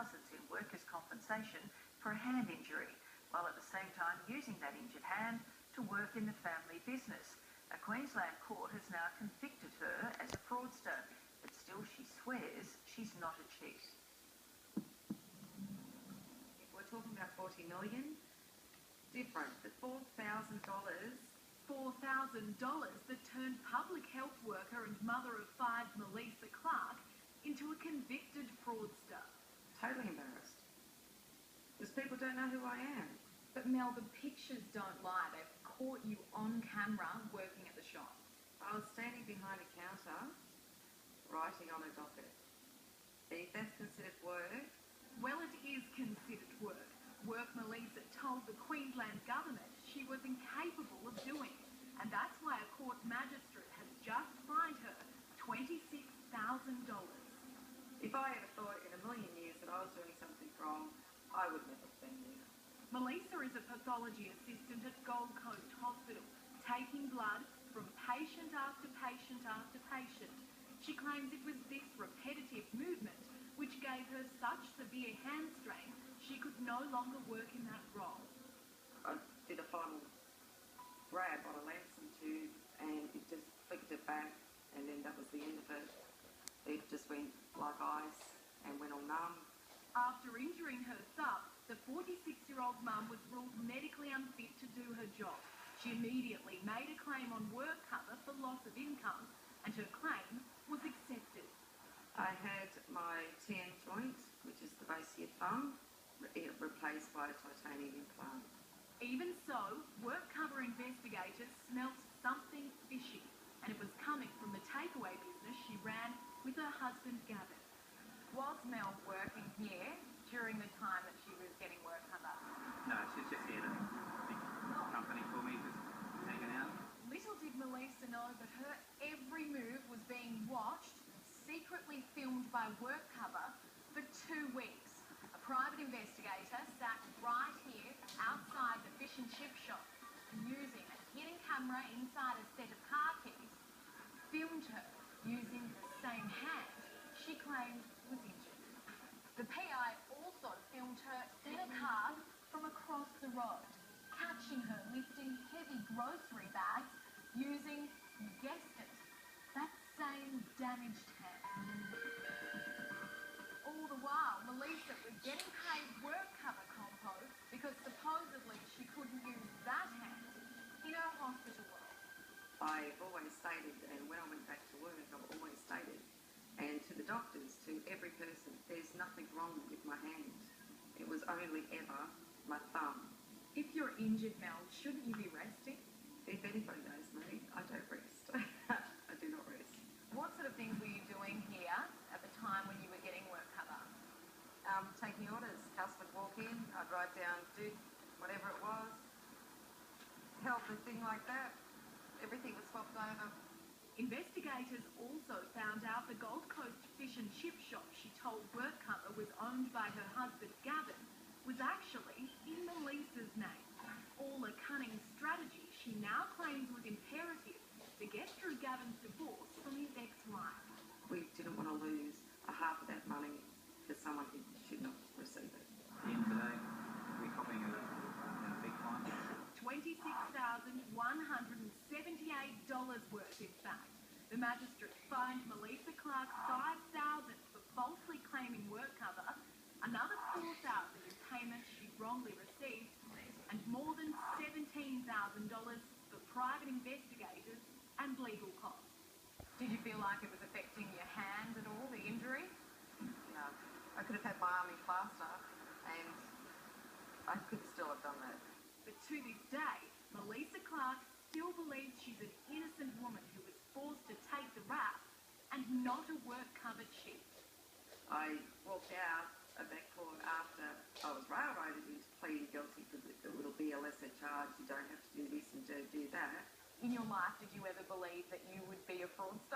thousands in workers' compensation for a hand injury, while at the same time using that injured hand to work in the family business. A Queensland court has now convicted her as a fraudster, but still she swears she's not a cheat. If we're talking about $40 million, different. But $4,000 that turned public health worker and mother of five Melissa Clark into a convicted fraudster. Totally embarrassed. Because people don't know who I am. But Mel, the pictures don't lie. They've caught you on camera working at the shop. I was standing behind a counter, writing on a docket. If that's considered work? Well, it is considered work. Work Melissa told the Queensland government she was incapable of doing. And that's why a court magistrate has just fined her $26,000. If I ever thought in a million years that I was doing something wrong, I would never have been here. Melissa is a pathology assistant at Gold Coast Hospital, taking blood from patient after patient after patient. She claims it was this repetitive movement which gave her such severe hand strain she could no longer work in that role. I did a final grab on a Lamson tube and it just flicked it back, and then that was the end of it. It just went like ice and went all numb. After injuring her thumb, the 46-year-old mum was ruled medically unfit to do her job. She immediately made a claim on work cover for loss of income, and her claim was accepted. I had my TN joint, which is the base of your thumb, replaced by a titanium implant. Even so, work cover investigators smelt something fishy, and it was coming from the takeaway business she ran with her husband Gavin. Was Mel working here during the time that she was getting work cover? No, she's just here to big company for me, just hanging out. Little did Melissa know that her every move was being watched and secretly filmed by work cover for 2 weeks. A private investigator sat right here outside the fish and chip shop and using a hidden camera inside a set of car keys, filmed her using the same hand she claimed was injured. The PI also filmed her in a car from across the road, catching her lifting heavy grocery bags using, you guessed it, that same damaged hand. All the while, Melissa was getting paid work cover compo because supposedly she couldn't use that hand in her hospital role. I've always stated, and when I went back to work, I've always stated, and to the doctors, to every person, there's nothing wrong with my hand. It was only ever my thumb. If you're injured, Mel, shouldn't you be resting? If anybody knows me, I don't rest. I do not rest. What sort of things were you doing here at the time when you were getting work cover? Taking orders. Customer would walk in, I'd write down, do whatever it was, help and thing like that. Everything was swapped over. Investigators also found out the Gold Coast fish and chip shop she told work cover was owned by her husband Gavin was actually in Melissa's name. All a cunning strategy she now claims was imperative to get through Gavin's divorce from his ex-wife. We didn't want to lose a half of that money to someone who should not receive it. In today, we're copying a big fine. $26,178 worth, in fact. The magistrate fined Melissa Clark $5,000 for falsely claiming work cover, another $4,000 in payment she wrongly received, and more than $17,000 for private investigators and legal costs. Did you feel like it was affecting your hand at all, the injury? No. I could have had my arm in plaster and I could still have done that. But to this day, Melissa Clark still believes she's an innocent woman who was forced to take the rap and not a work cover cheat. I walked out of that court after I was railroaded into pleading guilty because it will be a lesser charge. You don't have to do this and do that. In your life, did you ever believe that you would be a fraudster?